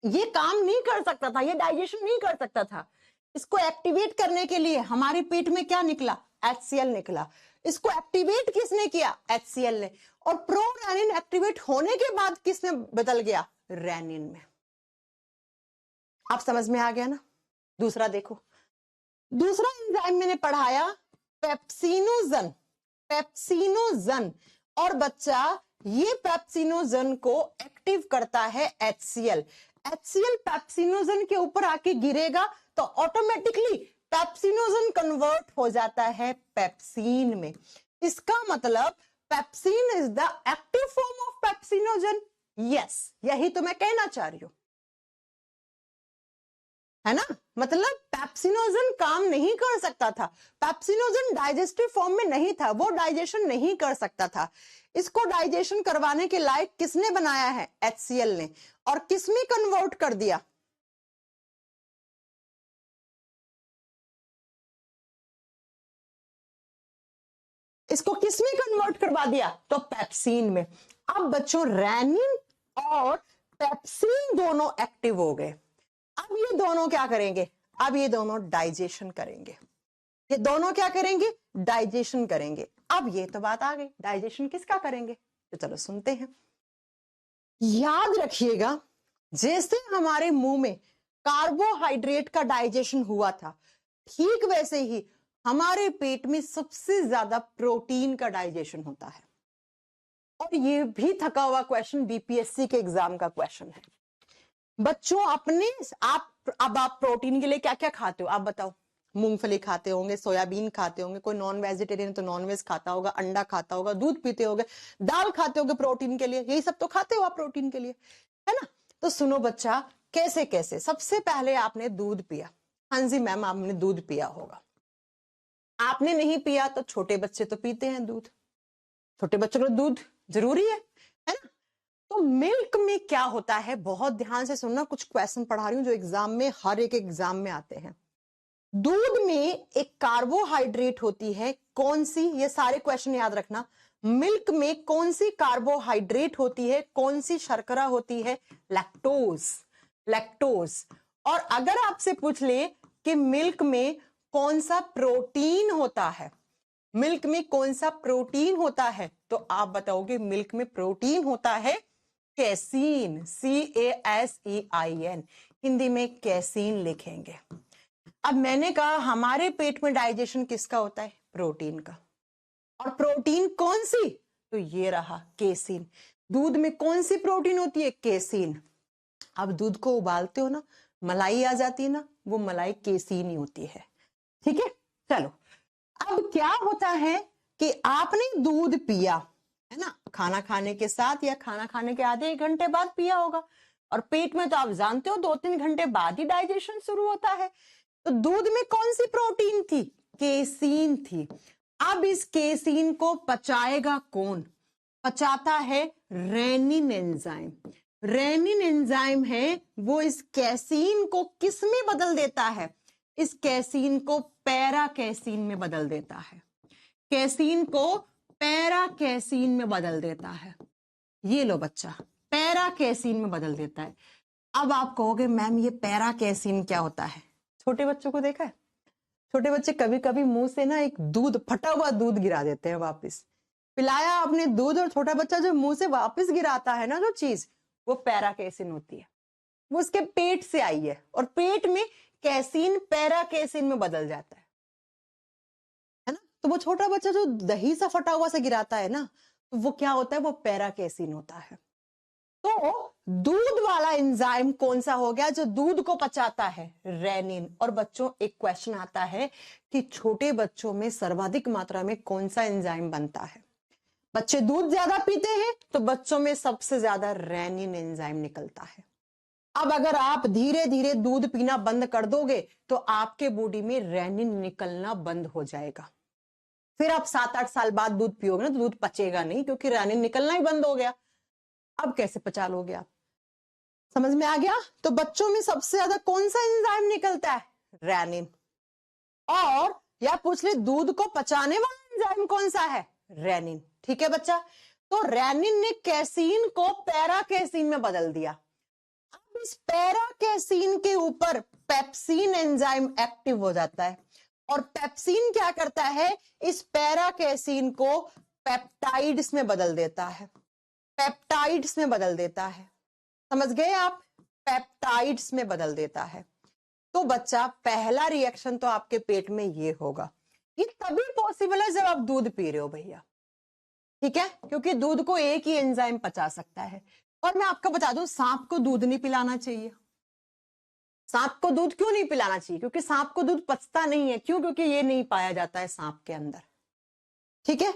ये काम नहीं कर सकता था, ये डाइजेशन नहीं कर सकता था। इसको एक्टिवेट करने के लिए हमारे पेट में क्या निकला, HCl निकला। इसको एक्टिवेट किसने किया, HCl ने। और प्रोरेनिन एक्टिवेट होने के बाद किसमें बदल गया, रेनिन में। आप समझ में आ गया ना। दूसरा देखो, दूसरा एंजाइम मैंने पढ़ाया पेप्सिनोजन, पेप्सिनोजन। और बच्चा ये पेप्सिनोजन को एक्टिव करता है HCl। HCl पेप्सिनोजन के ऊपर आके गिरेगा तो ऑटोमेटिकली पेप्सिनोजन कन्वर्ट हो जाता है पेप्सिन में। इसका मतलब pepsin is the active form of pepsinogen. Yes, यही तो मैं कहना चाह रही हूं, है ना। मतलब पेप्सिनोजन काम नहीं कर सकता था, पेप्सिनोजन डाइजेस्टिव फॉर्म में नहीं था, वो डाइजेशन नहीं कर सकता था। इसको डाइजेशन करवाने के लायक किसने बनाया है, HCl ने। और किसमें कन्वर्ट कर दिया, इसको किसमें कन्वर्ट करवा दिया, तो पेप्सिन में। अब बच्चों रेनिन और पेप्सिन दोनों एक्टिव हो गए। अब ये दोनों क्या करेंगे, अब ये दोनों डाइजेशन करेंगे। ये दोनों क्या करेंगे, डाइजेशन करेंगे। अब ये तो बात आ गई, डाइजेशन किसका करेंगे, तो चलो सुनते हैं। याद रखिएगा, जैसे हमारे मुंह में कार्बोहाइड्रेट का डाइजेशन हुआ था, ठीक वैसे ही हमारे पेट में सबसे ज्यादा प्रोटीन का डाइजेशन होता है। और ये भी थका हुआ क्वेश्चन BPSC के एग्जाम का क्वेश्चन है। बच्चों अपने अब आप प्रोटीन के लिए क्या क्या खाते हो, आप बताओ। मूंगफली खाते होंगे, सोयाबीन खाते होंगे, कोई नॉन वेजिटेरियन तो नॉन वेज खाता होगा, अंडा खाता होगा, दूध पीते होगे, दाल खाते होगे प्रोटीन के लिए, यही सब तो खाते हो आप प्रोटीन के लिए, है ना। तो सुनो बच्चा, कैसे कैसे, सबसे पहले आपने दूध पिया। हाँ जी मैम, आपने दूध पिया होगा। आपने नहीं पिया तो छोटे बच्चे तो पीते हैं दूध, छोटे बच्चों को दूध जरूरी है ना। तो मिल्क में क्या होता है, बहुत ध्यान से सुनना, कुछ क्वेश्चन पढ़ा रही हूं जो एग्जाम में, हर एक एग्जाम में आते हैं। दूध में एक कार्बोहाइड्रेट होती है, कौन सी, ये सारे क्वेश्चन याद रखना। मिल्क में कौन सी कार्बोहाइड्रेट होती है, कौन सी शर्करा होती है, लैक्टोज, लैक्टोज। और अगर आपसे पूछ ले कि मिल्क में कौन सा प्रोटीन होता है, मिल्क में कौन सा प्रोटीन होता है, तो आप बताओगे मिल्क में प्रोटीन होता है कैसीन, CASEIN, हिंदी में कैसीन लिखेंगे। अब मैंने कहा हमारे पेट में डाइजेशन किसका होता है, प्रोटीन का। और प्रोटीन कौन सी, तो ये रहा केसीन। दूध में कौन सी प्रोटीन होती है, केसीन। अब दूध को उबालते हो ना, मलाई आ जाती है ना, वो मलाई केसीन ही होती है, ठीक है। चलो, अब क्या होता है कि आपने दूध पिया, है ना, खाना खाने के साथ या खाना खाने के आधे एक घंटे बाद पिया होगा। और पेट में तो आप जानते हो 2-3 घंटे बाद ही डाइजेशन शुरू होता है। तो दूध में कौन सी प्रोटीन थी, केसीन थी। अब इस केसीन को पचाएगा कौन, पचाता है रेनिन एंजाइम। रेनिन एंजाइम है वो इस कैसीन को किस में बदल देता है, इस कैसीन को पैरा कैसीन में बदल देता है, कैसीन को पैरा कैसीन में बदल देता है। ये लो बच्चा, पैरा कैसीन में बदल देता है। अब आप कहोगे मैम ये पैरा कैसीन क्या होता है? छोटे बच्चों को देखा है? छोटे बच्चे कभी कभी मुंह से ना एक दूध, फटा हुआ दूध गिरा देते हैं वापस। पिलाया आपने दूध और छोटा बच्चा जो मुंह से वापस गिराता है ना जो चीज, वो पैरा कैसीन होती है। वो उसके पेट से आई है और पेट में कैसीन पैरा कैसीन में बदल जाता है ना। तो वो छोटा बच्चा जो दही सा फटा हुआ से गिराता है ना, तो वो क्या होता है? वो पैरा कैसीन होता है। तो दूध वाला एंजाइम कौन सा हो गया जो दूध को पचाता है? रेनिन। और बच्चों एक क्वेश्चन आता है कि छोटे बच्चों में सर्वाधिक मात्रा में कौन सा एंजाइम बनता है? बच्चे दूध ज्यादा पीते हैं तो बच्चों में सबसे ज्यादा रेनिन एंजाइम निकलता है। अब अगर आप धीरे धीरे दूध पीना बंद कर दोगे तो आपके बॉडी में रेनिन निकलना बंद हो जाएगा। फिर आप 7-8 साल बाद दूध पियोगे ना तो दूध पचेगा नहीं, क्योंकि रेनिन निकलना ही बंद हो गया। अब कैसे पचा लोगे आप? समझ में आ गया? तो बच्चों में सबसे ज्यादा कौन सा एंजाइम निकलता है? रेनिन। और या पूछ ले दूध को पचाने वाला एंजाइम कौन सा है? रेनिन। ठीक है बच्चा, तो रेनिन ने कैसीन को पैरा कैसीन में बदल दिया। अब इस पैरा कैसीन के ऊपर पेप्सिन एंजाइम एक्टिव हो जाता है और पेप्सिन क्या करता है? इस पैरा कैसीन को पेप्टाइड्स में बदल देता है। पेप्टाइड्स में बदल देता है, समझ गए आप? पेप्टाइड्स में बदल देता है। तो बच्चा पहला रिएक्शन तो आपके पेट में ये होगा। ये तभी पॉसिबल है जब आप दूध पी रहे हो भैया, ठीक है, क्योंकि दूध को एक ही एंजाइम पचा सकता है। और मैं आपको बता दूं, सांप को दूध नहीं पिलाना चाहिए। सांप को दूध क्यों नहीं पिलाना चाहिए? क्योंकि सांप को दूध पचता नहीं है। क्यों? क्योंकि ये नहीं पाया जाता है सांप के अंदर, ठीक है।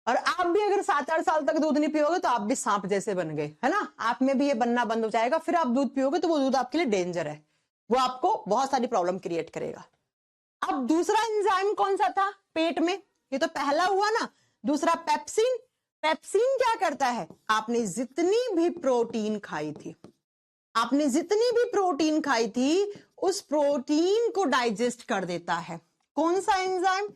और आप भी अगर 7-8 साल तक दूध नहीं पियोगे तो आप भी सांप जैसे बन गए, है ना। आप में भी ये बनना बंद हो जाएगा। फिर आप दूध पियोगे तो वो दूध आपके लिए डेंजर है, वो आपको बहुत सारी प्रॉब्लम क्रिएट करेगा। अब दूसरा एंजाइम कौन सा था पेट में? ये तो पहला हुआ ना। दूसरा पेप्सिन। पेप्सिन क्या करता है? आपने जितनी भी प्रोटीन खाई थी, आपने जितनी भी प्रोटीन खाई थी, उस प्रोटीन को डाइजेस्ट कर देता है। कौन सा एंजाइम?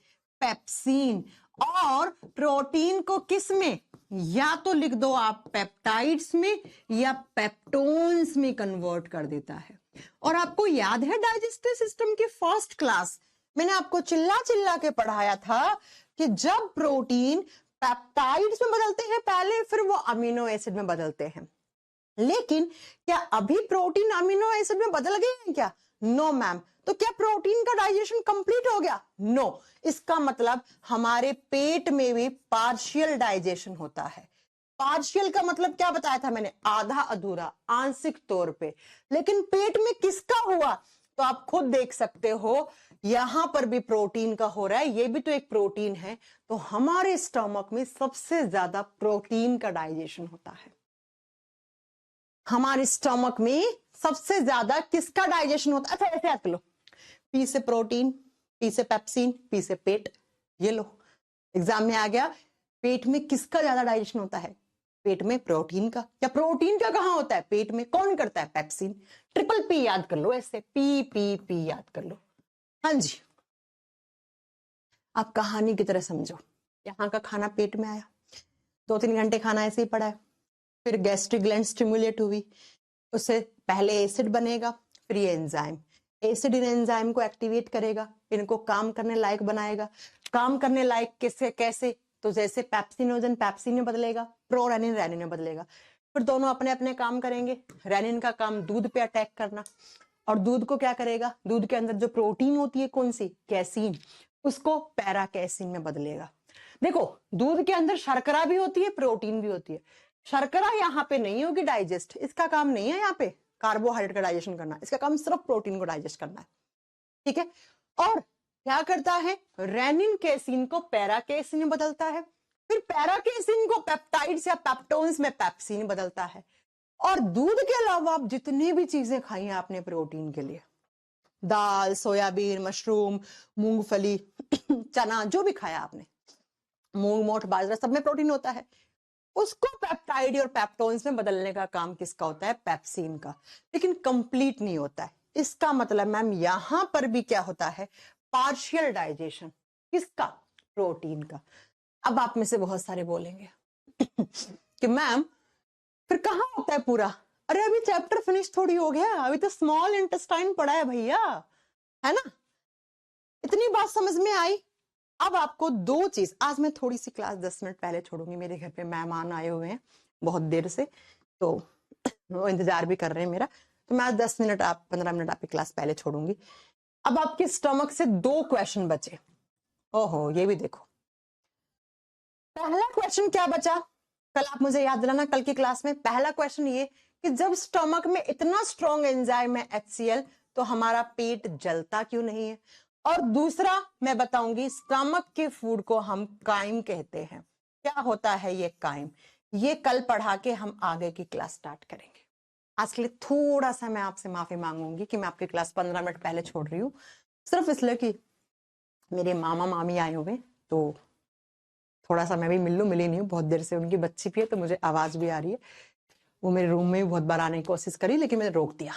पेप्सिन। और प्रोटीन को किस में? या तो लिख दो आप पेप्टाइड्स में या पेप्टोन्स में कन्वर्ट कर देता है। और आपको याद है डाइजेस्टिव सिस्टम की फर्स्ट क्लास मैंने आपको चिल्ला चिल्ला के पढ़ाया था कि जब प्रोटीन पेप्टाइड्स में बदलते हैं पहले, फिर वो अमीनो एसिड में बदलते हैं। लेकिन क्या अभी प्रोटीन अमीनो एसिड में बदल गए हैं क्या? No ma'am. तो क्या प्रोटीन का डाइजेशन कंप्लीट हो गया? नो। इसका मतलब हमारे पेट में भी पार्शियल डाइजेशन होता है। पार्शियल का मतलब क्या बताया था मैंने? आधा अधूरा, आंशिक तौर पे। लेकिन पेट में किसका हुआ? तो आप खुद देख सकते हो, यहां पर भी प्रोटीन का हो रहा है। ये भी तो एक प्रोटीन है। तो हमारे स्टमक में सबसे ज्यादा प्रोटीन का डाइजेशन होता है। हमारे स्टमक में सबसे ज्यादा किसका डाइजेशन होता है? अच्छा ऐसे याद कर लो, पी से प्रोटीन, पी से पेप्सिन, पी से पेट। ये लो, एग्जाम में आ गया। पेट में किसका ज्यादा डाइजेशन होता है? पेट में प्रोटीन का। या प्रोटीन का कहां होता है? पेट में। कौन करता है? पेप्सिन। ट्रिपल पी याद कर लो, ऐसे पी पी पी याद कर लो। हाँ जी, आप कहानी की तरह समझो। यहाँ का खाना पेट में आया, 2-3 घंटे खाना ऐसे ही पड़ा है, फिर गैस्ट्रिक ग्लैंड स्टिमुलेट हुई, उससे पहले एसिड बनेगा, फिर ये एंजाइम, एसिड इन एंजाइम को एक्टिवेट करेगा, इनको काम करने लायक बनाएगा। काम करने लायक कैसे? तो जैसे पेप्सिनोजन पेप्सिन में बदलेगा, प्रोरेनिन रेनिन में बदलेगा। फिर दोनों अपने अपने काम करेंगे। रेनिन का काम दूध पे अटैक करना, और दूध को क्या करेगा? दूध के अंदर जो प्रोटीन होती है, कौन सी? कैसीन, उसको पैरा कैसीन में बदलेगा। देखो, दूध के अंदर शर्करा भी होती है, प्रोटीन भी होती है। शर्करा यहाँ पे नहीं होगी डाइजेस्ट, इसका काम नहीं है यहाँ पे कार्बोहाइड्रेट का डाइजेशन करना, इसका काम सिर्फ प्रोटीन को डाइजेस्ट करना है, ठीक है। और क्या करता है? रेनिन कैसीन को पैरा कैसीन में बदलता है, फिर पैरा कैसीन को पेप्टाइड्स या पेप्टोन्स में पेप्सिन बदलता है। और दूध के अलावा आप जितनी भी चीजें खाई हैं आपने प्रोटीन के लिए, दाल, सोयाबीन, मशरूम, मूंगफली, चना, जो भी खाया आपने, मूंग, मोठ, बाजरा, सब में प्रोटीन होता है। उसको पेप्टाइड और पेप्टोन्स में बदलने का काम किसका होता है? पेप्सिन का। लेकिन कंप्लीट नहीं होता है। इसका मतलब मैम यहां पर भी क्या होता है? Partial digestion. किसका? प्रोटीन का। अब आप में से बहुत सारे बोलेंगे कि मैम फिर कहां होता है पूरा? अरे अभी चैप्टर फिनिश थोड़ी हो गया, अभी तो स्मॉल इंटेस्टाइन पड़ा है भैया, है ना। इतनी बात समझ में आई। अब आपको दो चीज, आज मैं थोड़ी सी क्लास 10 मिनट पहले छोड़ूंगी, मेरे घर पे मेहमान आए हुए हैं बहुत देर से, तो वो इंतजार भी कर रहे हैं मेरा, तो मैं आज 10 मिनट, आप 15 मिनट आपकी क्लास पहले छोड़ूंगी। अब आपके स्टमक से दो क्वेश्चन बचे। ओहो, ये भी देखो। पहला क्वेश्चन क्या बचा, कल आप मुझे याद दिलाना कल की क्लास में। पहला क्वेश्चन ये कि जब स्टमक में इतना स्ट्रॉन्ग एंजाइम है HCl, तो हमारा पेट जलता क्यों नहीं है। और दूसरा मैं बताऊंगी, स्टमक के फूड को हम काइम कहते हैं। क्या होता है ये काइम, ये कल पढ़ा के हम आगे की क्लास स्टार्ट करेंगे। आज के लिए थोड़ा सा मैं आपसे माफी मांगूंगी कि मैं आपकी क्लास 15 मिनट पहले छोड़ रही हूँ, सिर्फ इसलिए कि मेरे मामा मामी आए हुए, तो थोड़ा सा मैं भी मिली नहीं हूँ बहुत देर से, उनकी बच्ची भी है तो मुझे आवाज भी आ रही है। वो मेरे रूम में भी बहुत बार आने की कोशिश करी, लेकिन मैंने रोक दिया।